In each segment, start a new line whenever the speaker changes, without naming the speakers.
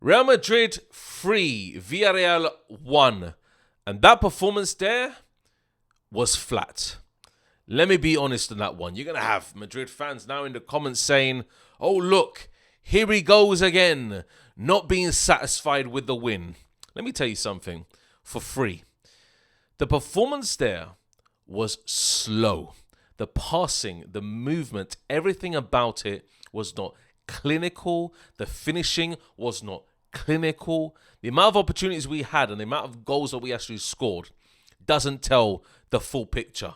Real Madrid 3, Villareal 1. And that performance there was flat. Let me be honest on that one. You're going to have Madrid fans now in the comments saying, oh, look, here he goes again, not being satisfied with the win. Let me tell you something for free. The performance there was slow. The passing, the movement, everything about it was not clinical. The finishing was not clinical. The amount of opportunities we had and the amount of goals that we actually scored doesn't tell the full picture.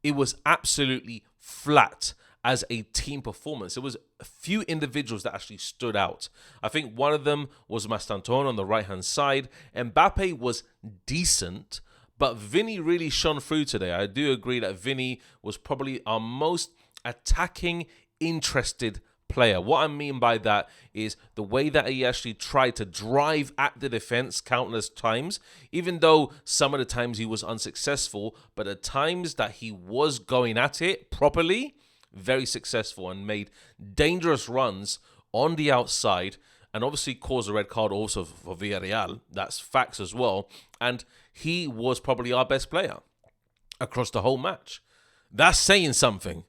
It was absolutely flat as a team performance. There was a few individuals that actually stood out. I think one of them was Mastanton on the right-hand side. Mbappe was decent, but VINI really shone through today. I do agree that VINI was probably our most attacking, interested player. What I mean by that is the way that he actually tried to drive at the defense countless times, even though some of the times he was unsuccessful, but the times that he was going at it properly, very successful and made dangerous runs on the outside and obviously caused a red card also for Villareal. That's facts as well. And he was probably our best player across the whole match. That's saying something.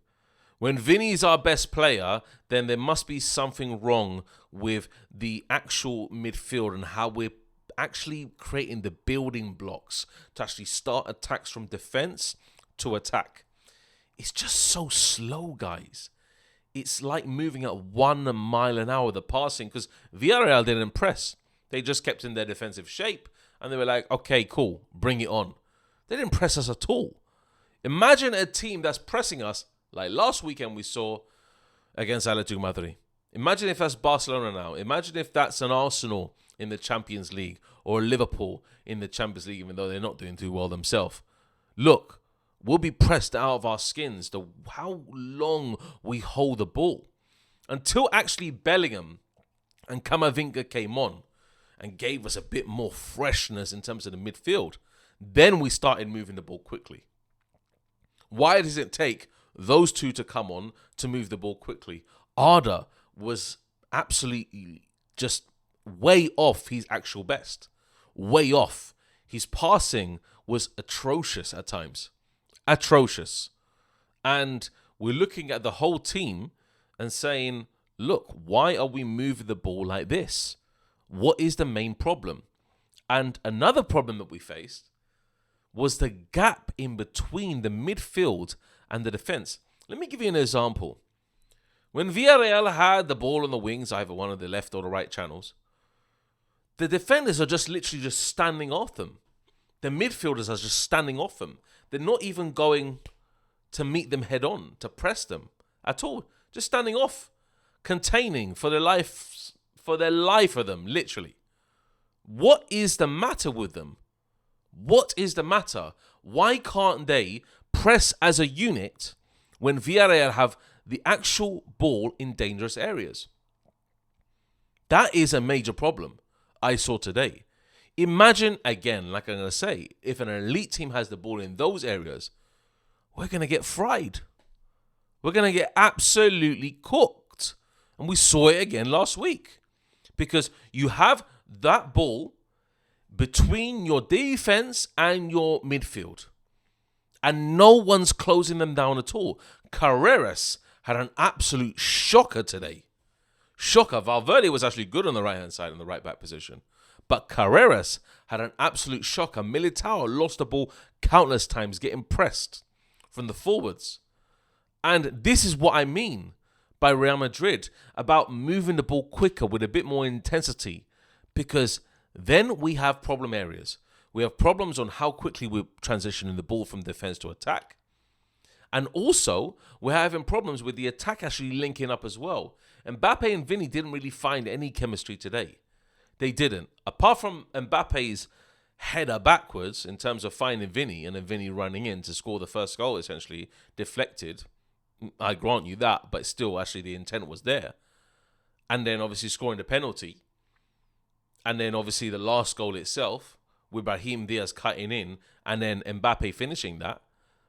When Vini is our best player, then there must be something wrong with the actual midfield and how we're actually creating the building blocks to actually start attacks from defense to attack. It's just so slow, guys. It's like moving at 1 mile an hour, the passing, because Villarreal didn't impress. They just kept in their defensive shape, and they were like, okay, cool, bring it on. They didn't press us at all. Imagine a team that's pressing us, like last weekend we saw against Atletico Madrid. Imagine if that's Barcelona now. Imagine if that's an Arsenal in the Champions League or Liverpool in the Champions League, even though they're not doing too well themselves. Look, we'll be pressed out of our skins how long we hold the ball. Until actually Bellingham and Camavinga came on and gave us a bit more freshness in terms of the midfield, then we started moving the ball quickly. Why does it take those two to come on to move the ball quickly? Arda was absolutely just way off his actual best. Way off. His passing was atrocious at times. Atrocious. And we're looking at the whole team and saying, look, why are we moving the ball like this? What is the main problem? And another problem that we faced was the gap in between the midfield and the defense. Let me give you an example. When Villarreal had the ball on the wings, either one of the left or the right channels, the defenders are just literally just standing off them. The midfielders are just standing off them. They're not even going to meet them head on, to press them at all. Just standing off, containing for their life of them, literally. What is the matter with them? What is the matter? Why can't they press as a unit when Villarreal have the actual ball in dangerous areas? That is a major problem I saw today. Imagine, again, like I'm going to say, if an elite team has the ball in those areas, we're going to get fried. We're going to get absolutely cooked. And we saw it again last week. Because you have that ball between your defense and your midfield. And no one's closing them down at all. Carreras had an absolute shocker today. Shocker. Valverde was actually good on the right-hand side in the right-back position. But Carreras had an absolute shocker. Militao lost the ball countless times, getting pressed from the forwards. And this is what I mean by Real Madrid, about moving the ball quicker with a bit more intensity. Because then we have problem areas. We have problems on how quickly we're transitioning the ball from defense to attack. And also, we're having problems with the attack actually linking up as well. Mbappe and Vini didn't really find any chemistry today. They didn't. Apart from Mbappe's header backwards in terms of finding Vini and then Vini running in to score the first goal, essentially deflected. I grant you that, but still, actually, the intent was there. And then, obviously, scoring the penalty. And then, obviously, the last goal itself with Brahim Diaz cutting in and then Mbappe finishing that.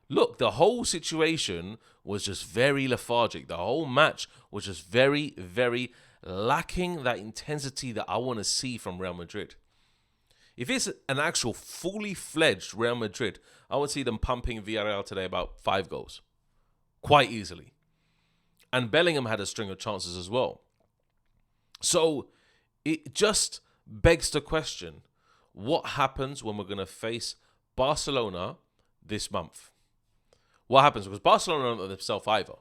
Look, the whole situation was just very lethargic. The whole match was just very, very lacking that intensity that I want to see from Real Madrid. If it's an actual fully fledged Real Madrid, I would see them pumping Villareal today about 5 goals. Quite easily. And Bellingham had a string of chances as well. So it just begs the question, what happens when we're going to face Barcelona this month? What happens? Because Barcelona are not themselves either.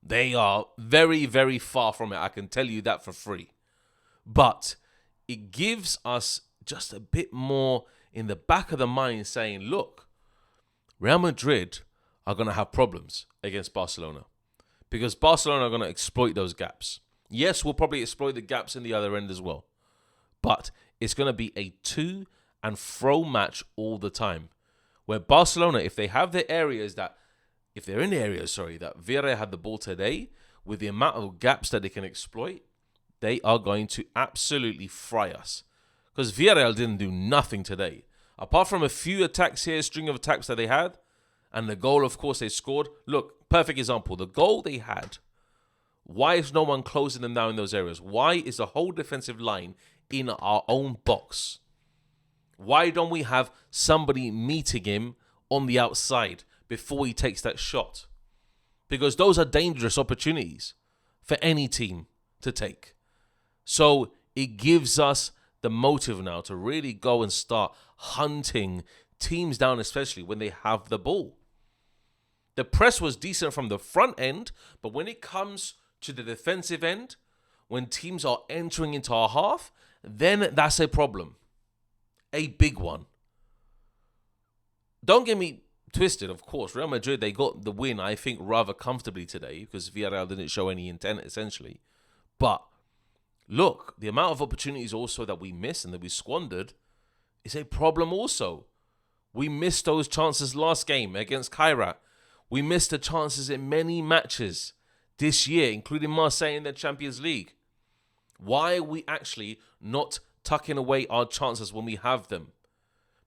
They are very, very far from it. I can tell you that for free. But it gives us just a bit more in the back of the mind saying, look, Real Madrid are going to have problems against Barcelona because Barcelona are going to exploit those gaps. Yes, we'll probably exploit the gaps in the other end as well. But it's going to be a to and fro match all the time. Where Barcelona, if they're in the areas, that Villarreal had the ball today, with the amount of gaps that they can exploit, they are going to absolutely fry us. Because Villarreal didn't do nothing today. Apart from a few attacks here, a string of attacks that they had, and the goal, of course, they scored. Look, perfect example. The goal they had, why is no one closing them down in those areas? Why is the whole defensive line in our own box? Why don't we have somebody meeting him on the outside before he takes that shot? Because those are dangerous opportunities for any team to take. So it gives us the motive now to really go and start hunting teams down, especially when they have the ball. The press was decent from the front end, but when it comes to the defensive end, when teams are entering into our half, then that's a problem. A big one. Don't get me twisted, of course. Real Madrid, they got the win, I think, rather comfortably today because Villarreal didn't show any intent, essentially. But look, the amount of opportunities also that we missed and that we squandered is a problem also. We missed those chances last game against Kairat. We missed the chances in many matches this year, including Marseille in the Champions League. Why are we actually not tucking away our chances when we have them?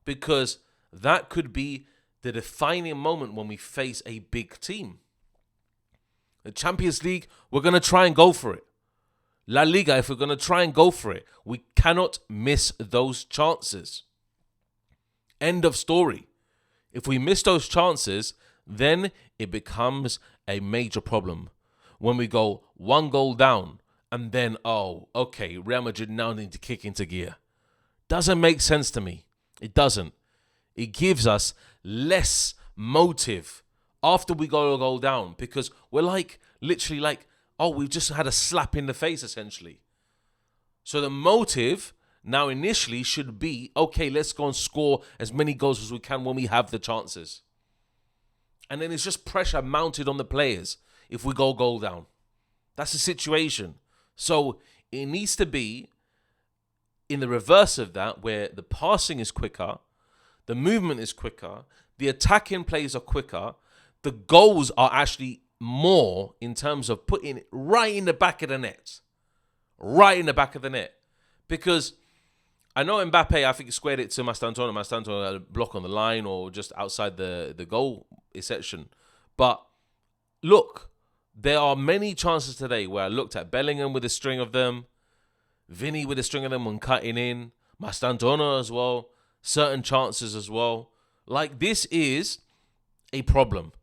Because that could be the defining moment when we face a big team. The Champions League, we're going to try and go for it. LaLiga, if we're going to try and go for it, we cannot miss those chances. End of story. If we miss those chances, then it becomes a major problem. When we go 1 goal down and then, Real Madrid now need to kick into gear. Doesn't make sense to me. It doesn't. It gives us less motive after we go a goal down because we're literally we've just had a slap in the face essentially. So the motive now initially should be, okay, let's go and score as many goals as we can when we have the chances. And then it's just pressure mounted on the players if we go goal down. That's the situation. So it needs to be in the reverse of that, where the passing is quicker, the movement is quicker, the attacking plays are quicker, the goals are actually more in terms of putting it right in the back of the net. Right in the back of the net. Because I know Mbappe, I think, squared it to Mastantuono. Mastantuono had a block on the line or just outside the goal section. But look, there are many chances today where I looked at Bellingham with a string of them, VINI with a string of them when cutting in, Mastantuono as well, certain chances as well. This is a problem.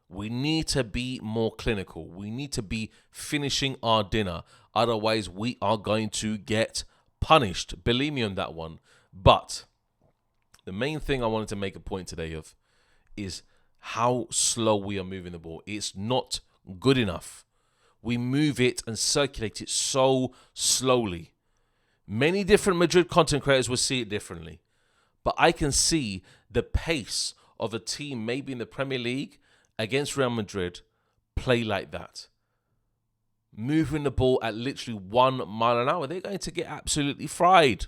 We need to be more clinical. We need to be finishing our dinner. Otherwise, we are going to get punished. Believe me on that one. But the main thing I wanted to make a point today of is how slow we are moving the ball. It's not good enough. We move it and circulate it so slowly. Many different Madrid content creators will see it differently. But I can see the pace of a team maybe in the Premier League against Real Madrid play like that. Moving the ball at literally 1 mile an hour, they're going to get absolutely fried.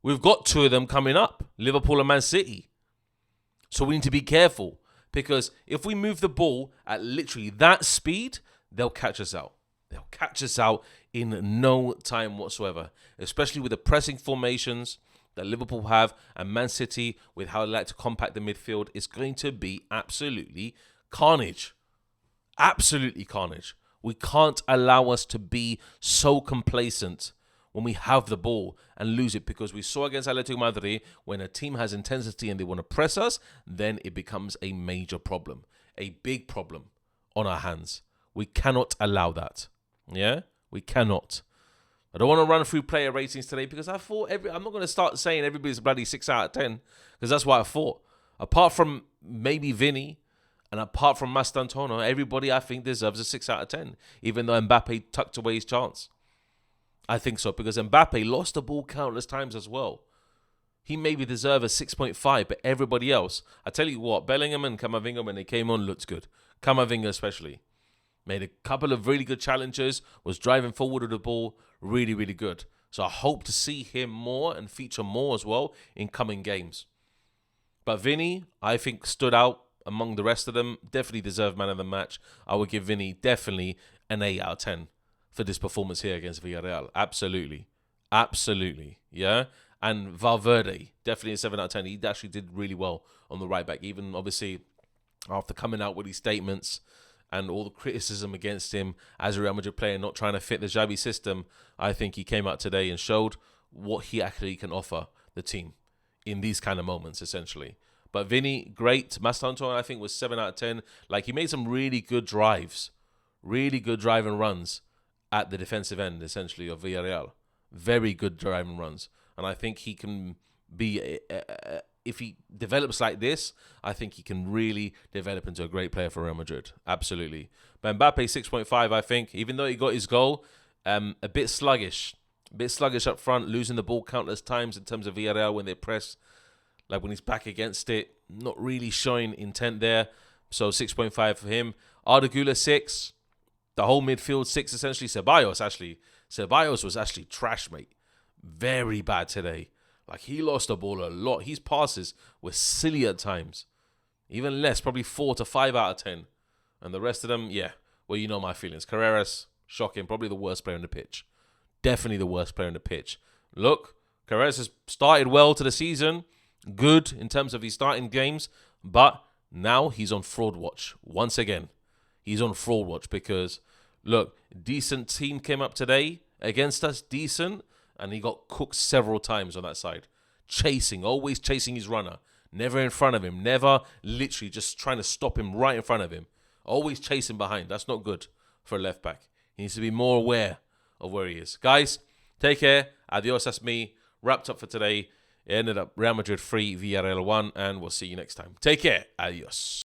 We've got 2 of them coming up, Liverpool and Man City. So we need to be careful because if we move the ball at literally that speed, they'll catch us out. They'll catch us out in no time whatsoever, especially with the pressing formations that Liverpool have and Man City with how they like to compact the midfield. Is going to be absolutely carnage. Absolutely carnage. We can't allow us to be so complacent when we have the ball and lose it, because we saw against Atletico Madrid, when a team has intensity and they want to press us, then it becomes a major problem, a big problem on our hands. We cannot allow that. Yeah, we cannot. I don't want to run through player ratings today because I thought I'm not going to start saying everybody's bloody 6 out of 10, because that's what I thought. Apart from maybe Vini and apart from Mastantuono, everybody I think deserves a 6 out of 10, even though Mbappe tucked away his chance. I think so, because Mbappe lost the ball countless times as well. He maybe deserves a 6.5, but everybody else, I tell you what, Bellingham and Camavinga, when they came on, looked good. Camavinga especially. Made a couple of really good challenges, was driving forward with the ball, really, really good. So I hope to see him more and feature more as well in coming games. But Vini, I think, stood out among the rest of them. Definitely deserved man of the match. I would give Vini definitely an 8 out of 10 for this performance here against Villareal. Absolutely. Absolutely. Yeah? And Valverde, definitely a 7 out of 10. He actually did really well on the right back, even obviously after coming out with these statements and all the criticism against him as a Real Madrid player, not trying to fit the Xavi system. I think he came out today and showed what he actually can offer the team in these kind of moments, essentially. But Vini, great. Mastantuono, I think, was 7 out of 10. Like, he made some really good drives, really good driving runs at the defensive end, essentially, of Villareal. Very good driving runs. And I think he can be, if he develops like this, I think he can really develop into a great player for Real Madrid. Absolutely. But Mbappe, 6.5, I think. Even though he got his goal, a bit sluggish. A bit sluggish up front, losing the ball countless times in terms of Villareal when they press. Like when he's back against it, not really showing intent there. So 6.5 for him. Arda Güler, 6. The whole midfield, 6 essentially. Ceballos was actually trash, mate. Very bad today. Like, he lost the ball a lot. His passes were silly at times. Even less, probably 4 to 5 out of 10. And the rest of them, yeah. Well, you know my feelings. Carreras, shocking. Probably the worst player on the pitch. Definitely the worst player on the pitch. Look, Carreras has started well to the season. Good in terms of his starting games. But now he's on fraud watch. Once again, he's on fraud watch because, look, decent team came up today against us. Decent. And he got cooked several times on that side. Chasing, always chasing his runner. Never in front of him. Never literally just trying to stop him right in front of him. Always chasing behind. That's not good for a left back. He needs to be more aware of where he is. Guys, take care. Adios. That's me. Wrapped up for today. It ended up Real Madrid 3, Villareal 1. And we'll see you next time. Take care. Adios.